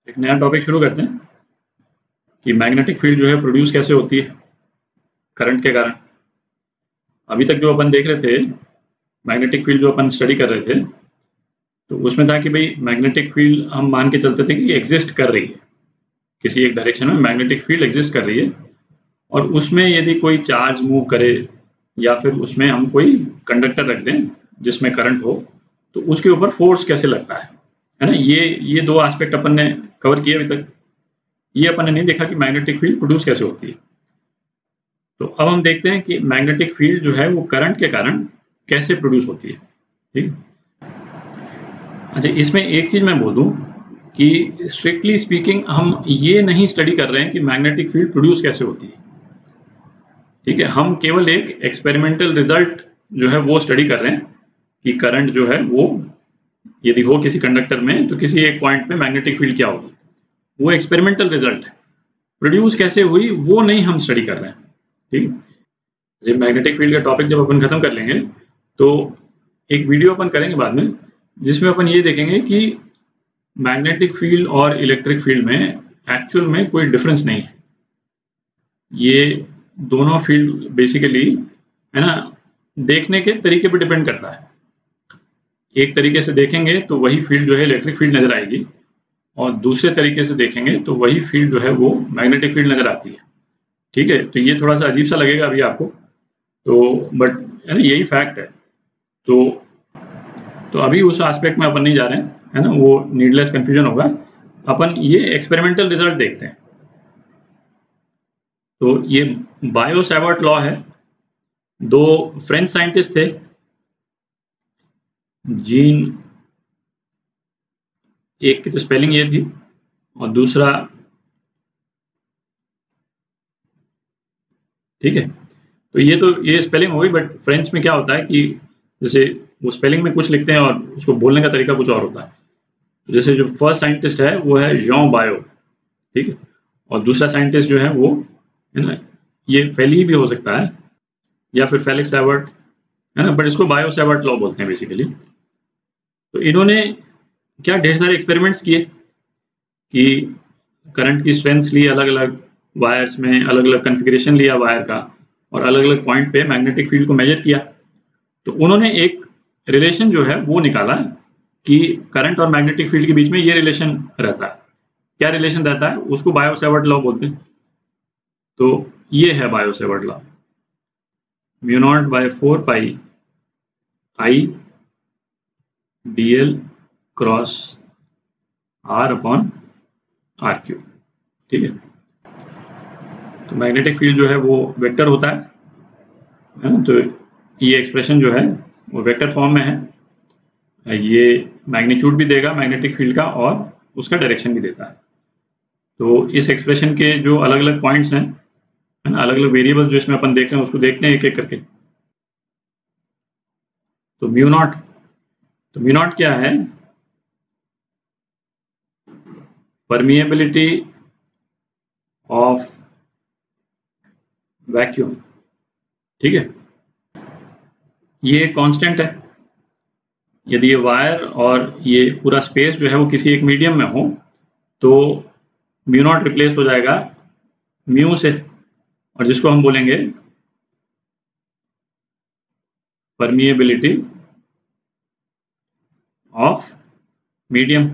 एक नया टॉपिक शुरू करते हैं कि मैग्नेटिक फील्ड जो है प्रोड्यूस कैसे होती है करंट के कारण। अभी तक जो अपन देख रहे थे, मैग्नेटिक फील्ड जो अपन स्टडी कर रहे थे, तो उसमें था कि भाई मैग्नेटिक फील्ड हम मान के चलते थे कि एग्जिस्ट कर रही है, किसी एक डायरेक्शन में मैग्नेटिक फील्ड एग्जिस्ट कर रही है, और उसमें यदि कोई चार्ज मूव करे या फिर उसमें हम कोई कंडक्टर रख दें जिसमें करंट हो, तो उसके ऊपर फोर्स कैसे लगता है ना। ये दो एस्पेक्ट अपन ने कवर किए अभी तक। ये अपन ने नहीं देखा कि मैग्नेटिक फील्ड प्रोड्यूस कैसे होती है। तो अब हम देखते हैं कि मैग्नेटिक फील्ड जो है वो करंट के कारण कैसे प्रोड्यूस होती है। ठीक। अच्छा, इसमें एक चीज मैं बोल दूं कि स्ट्रिक्टली स्पीकिंग हम ये नहीं स्टडी कर रहे हैं कि मैग्नेटिक फील्ड प्रोड्यूस कैसे होती है। ठीक है, हम केवल एक एक्सपेरिमेंटल रिजल्ट जो है वो स्टडी कर रहे हैं कि करंट जो है वो यदि हो किसी कंडक्टर में तो किसी एक पॉइंट पे मैग्नेटिक फील्ड क्या होगी, वो एक्सपेरिमेंटल रिजल्ट है। प्रोड्यूस कैसे हुई वो नहीं हम स्टडी कर रहे हैं। ठीक। जब मैग्नेटिक फील्ड का टॉपिक जब अपन खत्म कर लेंगे तो एक वीडियो अपन करेंगे बाद में जिसमें अपन ये देखेंगे कि मैग्नेटिक फील्ड और इलेक्ट्रिक फील्ड में एक्चुअल में कोई डिफरेंस नहीं है। ये दोनों फील्ड बेसिकली है ना, देखने के तरीके पर डिपेंड करता है। एक तरीके से देखेंगे तो वही फील्ड जो है इलेक्ट्रिक फील्ड नजर आएगी, और दूसरे तरीके से देखेंगे तो वही फील्ड जो है वो मैग्नेटिक फील्ड नजर आती है। ठीक है, तो ये थोड़ा सा अजीब सा लगेगा अभी आपको, तो बट है ना, यही फैक्ट है। तो अभी उस एस्पेक्ट में अपन नहीं जा रहे हैं, है ना, वो नीडलेस कंफ्यूजन होगा। अपन ये एक्सपेरिमेंटल रिजल्ट देखते हैं। तो ये बायो सैवर्ट लॉ है। दो फ्रेंच साइंटिस्ट थे, जीन, एक की तो स्पेलिंग ये थी और दूसरा, ठीक है, तो ये स्पेलिंग हो गई, बट फ्रेंच में क्या होता है कि जैसे वो स्पेलिंग में कुछ लिखते हैं और उसको बोलने का तरीका कुछ और होता है। जैसे जो फर्स्ट साइंटिस्ट है वो है जॉन बायो, ठीक है, और दूसरा साइंटिस्ट जो है वो है ना, ये फेली भी हो सकता है या फिर फेलिक्स सैवर्ट, है ना, बट इसको बायो सैवर्ट लॉ बोलते हैं बेसिकली। तो इन्होंने क्या ढेर सारे एक्सपेरिमेंट्स किए कि करंट की स्ट्रेंथ्स ली अलग अलग वायर्स में, अलग अलग कन्फिग्रेशन लिया वायर का, और अलग अलग पॉइंट पे मैग्नेटिक फील्ड को मेजर किया। तो उन्होंने एक रिलेशन जो है वो निकाला कि करंट और मैग्नेटिक फील्ड के बीच में ये रिलेशन रहता है। क्या रिलेशन रहता है, उसको बायो सैवर्ट लॉ बोलते हैं। तो ये है Biot Savart law, mu naught by 4 pi I D L cross R upon R cube. ठीक है, तो मैग्नेटिक फील्ड जो है वो वेक्टर होता है ना, तो ये एक्सप्रेशन जो है वो वेक्टर फॉर्म में है। ये मैग्नीट्यूड भी देगा मैग्नेटिक फील्ड का और उसका डायरेक्शन भी देता है। तो इस एक्सप्रेशन के जो अलग अलग पॉइंट्स हैं, है ना, अलग अलग वेरिएबल्स जो इसमें अपन देख रहे हैं उसको देखते हैं एक एक करके। तो म्यू नॉट क्या है, परमिएबिलिटी ऑफ वैक्यूम। ठीक है, ये कांस्टेंट है। यदि ये वायर और ये पूरा स्पेस जो है वो किसी एक मीडियम में हो तो म्यू नॉट रिप्लेस हो जाएगा म्यू से, और जिसको हम बोलेंगे परमिएबिलिटी ऑफ मीडियम।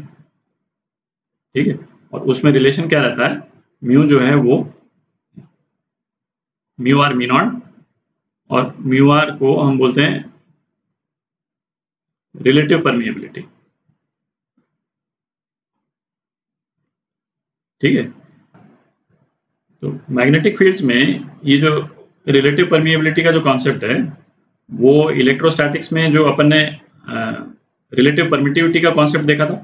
ठीक है, और उसमें रिलेशन क्या रहता है, म्यू जो है वो म्यू आर मी नॉट, और म्यू आर को हम बोलते हैं रिलेटिव परमिएबिलिटी। ठीक है, तो मैग्नेटिक फील्ड्स में ये जो रिलेटिव परमिएबिलिटी का जो कॉन्सेप्ट है वो इलेक्ट्रोस्टैटिक्स में जो अपन ने रिलेटिव परमिटिविटी का कॉन्सेप्ट देखा था,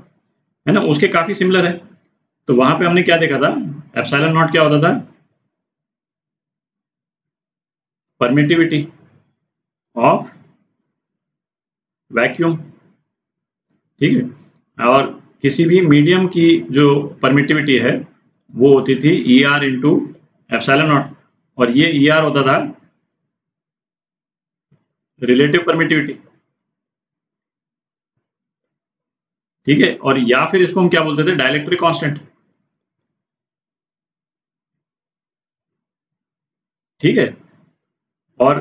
है ना, उसके काफी सिमिलर है। तो वहां पे हमने क्या देखा था, एप्सिलॉन नॉट क्या होता था, परमिटिविटी ऑफ वैक्यूम। ठीक है, और किसी भी मीडियम की जो परमिटिविटी है वो होती थी E R into epsilon not, और ये ई आर होता था रिलेटिव परमिटिविटी। ठीक है, और या फिर इसको हम क्या बोलते थे, डाइलेक्ट्रिक कांस्टेंट। ठीक है, और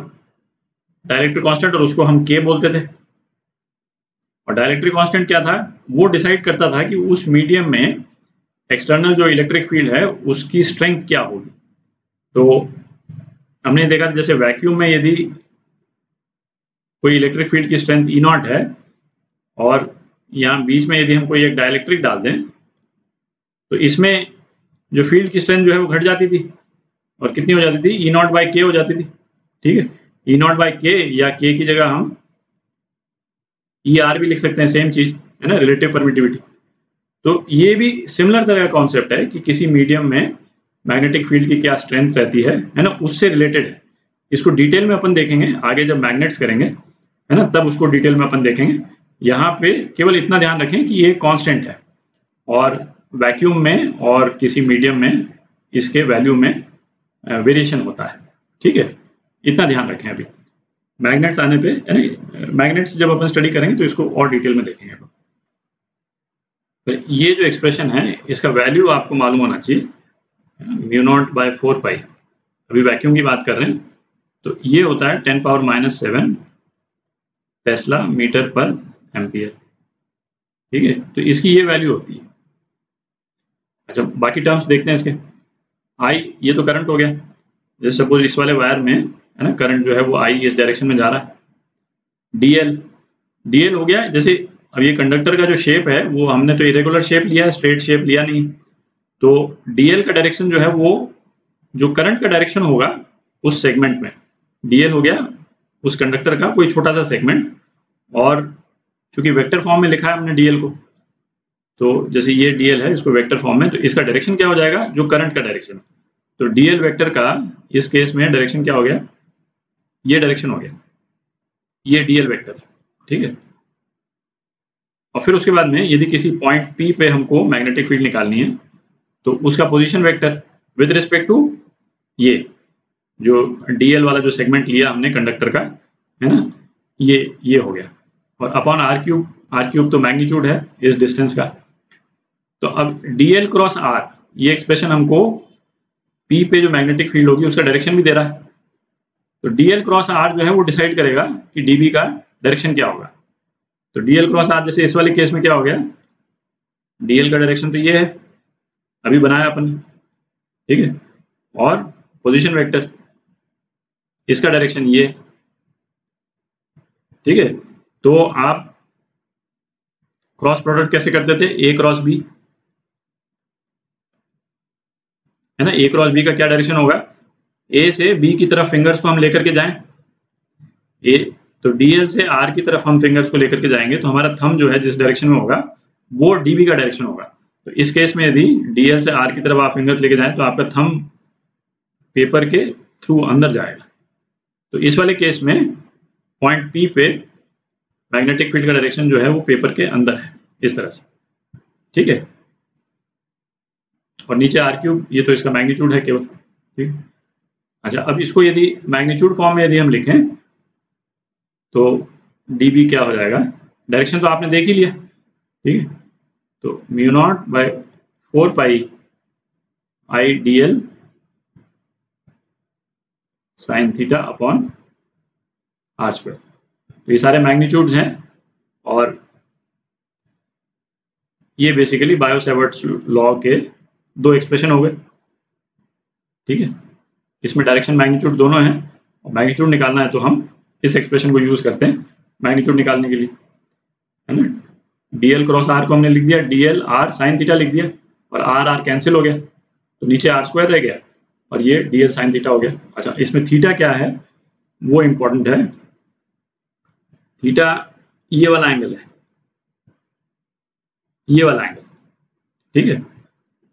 डाइलेक्ट्रिक कांस्टेंट, और उसको हम K बोलते थे। और डाइलेक्ट्रिक कांस्टेंट क्या था, वो डिसाइड करता था कि उस मीडियम में एक्सटर्नल जो इलेक्ट्रिक फील्ड है उसकी स्ट्रेंथ क्या होगी। तो हमने देखा जैसे वैक्यूम में यदि कोई इलेक्ट्रिक फील्ड की स्ट्रेंथ E0 है और यहाँ बीच में यदि हम कोई एक डाइलेक्ट्रिक डाल दें तो इसमें जो फील्ड की स्ट्रेंथ जो है वो घट जाती थी, और कितनी हो जाती थी, E0/K हो जाती थी। ठीक है, E0/K या K की जगह हम ER भी लिख सकते हैं, सेम चीज है ना, रिलेटिव परमिटिविटी। तो ये भी सिमिलर तरह का कॉन्सेप्ट है कि किसी मीडियम में मैग्नेटिक फील्ड की क्या स्ट्रेंथ रहती है ना, उससे रिलेटेड है। इसको डिटेल में अपन देखेंगे आगे जब मैग्नेट्स करेंगे, है ना, तब उसको डिटेल में अपन देखेंगे। यहाँ पे केवल इतना ध्यान रखें कि ये कांस्टेंट है, और वैक्यूम में और किसी मीडियम में इसके वैल्यू में वेरिएशन होता है। ठीक है, इतना ध्यान रखें। अभी मैग्नेट्स आने पे, यानी मैग्नेट्स जब अपन स्टडी करेंगे तो इसको और डिटेल में देखेंगे। तो ये जो एक्सप्रेशन है इसका वैल्यू आपको मालूम होना चाहिए, μ0/4π। अभी वैक्यूम की बात कर रहे हैं तो ये होता है 10⁻⁻7 टेस्ला मीटर पर एम्पियर। ठीक है, तो इसकी ये वैल्यू होती है। अच्छा, बाकी टर्म्स देखते हैं इसके। आई, ये तो करंट हो गया। जैसे सपोज इस वाले वायर में है ना, करंट जो है वो आई इस डायरेक्शन में जा रहा है। डीएल हो गया। जैसे अब ये कंडक्टर का जो शेप है वो हमने तो इरेगुलर शेप लिया है, स्ट्रेट शेप लिया नहीं। तो डीएल का डायरेक्शन जो है वो जो करंट का डायरेक्शन होगा उस सेगमेंट में, डीएल हो गया उस कंडक्टर का कोई छोटा सा सेगमेंट। और चूंकि वेक्टर फॉर्म में लिखा है हमने डीएल को, तो जैसे ये डीएल है, इसको वेक्टर फॉर्म में, तो इसका डायरेक्शन क्या हो जाएगा, जो करंट का डायरेक्शन है। तो डीएल वेक्टर का इस केस में डायरेक्शन क्या हो गया, ये डायरेक्शन हो गया, ये डीएल वेक्टर। ठीक है, और फिर उसके बाद में यदि किसी पॉइंट P पे हमको मैग्नेटिक फील्ड निकालनी है तो उसका position vector with respect to ये जो डीएल वाला जो सेगमेंट लिया हमने कंडक्टर का, है ना, ये हो गया। और अपॉन r³ तो मैग्नीट्यूड है इस डिस्टेंस का। तो अब डीएल क्रॉस आर, ये एक्सप्रेशन हमको P पे जो मैग्नेटिक फील्ड होगी उसका डायरेक्शन भी दे रहा है। तो डीएल क्रॉस आर जो है वो डिसाइड करेगा कि डीबी का डायरेक्शन क्या होगा। तो डीएल क्रॉस आर, जैसे इस वाले केस में क्या हो गया, डीएल का डायरेक्शन तो ये है, अभी बनाया अपन। ठीक है, और पोजीशन वेक्टर, इसका डायरेक्शन ये। ठीक है, तो आप क्रॉस प्रोडक्ट कैसे करते थे, ए क्रॉस बी, है ना। ए क्रॉस बी का क्या डायरेक्शन होगा, ए से बी की तरफ फिंगर्स को हम लेकर के जाएं, ए, तो डीएल से आर की तरफ हम फिंगर्स को लेकर के जाएंगे तो हमारा थंब जो है जिस डायरेक्शन में होगा वो डीबी का डायरेक्शन होगा। तो इस केस में यदि डीएल से आर की तरफ आप फिंगर्स लेके जाएं तो आपका थंब पेपर के थ्रू अंदर जाएगा। तो इस वाले केस में पॉइंट P पे मैग्नेटिक फील्ड का डायरेक्शन जो है वो पेपर के अंदर है, इस तरह से। ठीक है, और नीचे r³, ये तो इसका मैग्नीट्यूड है केवल। ठीक, अच्छा, अब इसको यदि मैग्नीट्यूड फॉर्म में यदि हम लिखें तो dB क्या हो जाएगा, डायरेक्शन तो आपने देख ही लिया। ठीक है, तो μ0/4π I dl sin theta upon r²। तो ये सारे मैग्नीट्यूड्स हैं, और ये बेसिकली बायो-सैवर्ट्स लॉ के दो एक्सप्रेशन हो गए। ठीक है, इसमें डायरेक्शन मैग्नीट्यूड दोनों हैं, और मैग्नीट्यूड निकालना है तो हम इस एक्सप्रेशन को यूज करते हैं मैग्नीट्यूड निकालने के लिए, है ना। डीएल क्रॉस आर को हमने लिख दिया, डीएल आर साइन थीटा लिख दिया, और आर आर कैंसिल हो गया तो नीचे r² रह गया, और ये डीएल साइन थीटा हो गया। अच्छा, इसमें थीटा क्या है वो इंपॉर्टेंट है। थीटा ये वाला एंगल है, ये वाला एंगल। ठीक है,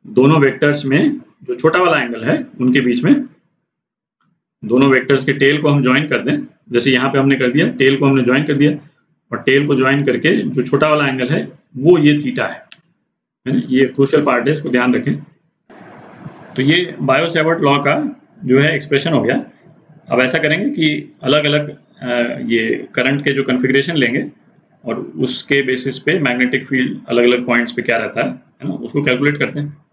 दोनों वेक्टर्स में जो छोटा वाला एंगल है उनके बीच में दोनों वेक्टर्स के टेल को हम ज्वाइन कर दें, जैसे यहाँ पे हमने कर दिया, टेल को हमने ज्वाइन कर दिया, और टेल को ज्वाइन करके जो छोटा वाला एंगल है वो ये थीटा है ना। ये क्रूशियल पार्ट है, इसको ध्यान रखें। तो ये बायो-सैवर्ट लॉ का जो है एक्सप्रेशन हो गया। अब ऐसा करेंगे कि अलग अलग ये करंट के जो कन्फिग्रेशन लेंगे और उसके बेसिस पे मैग्नेटिक फील्ड अलग अलग पॉइंट्स पे क्या रहता है ना, उसको कैलकुलेट करते हैं।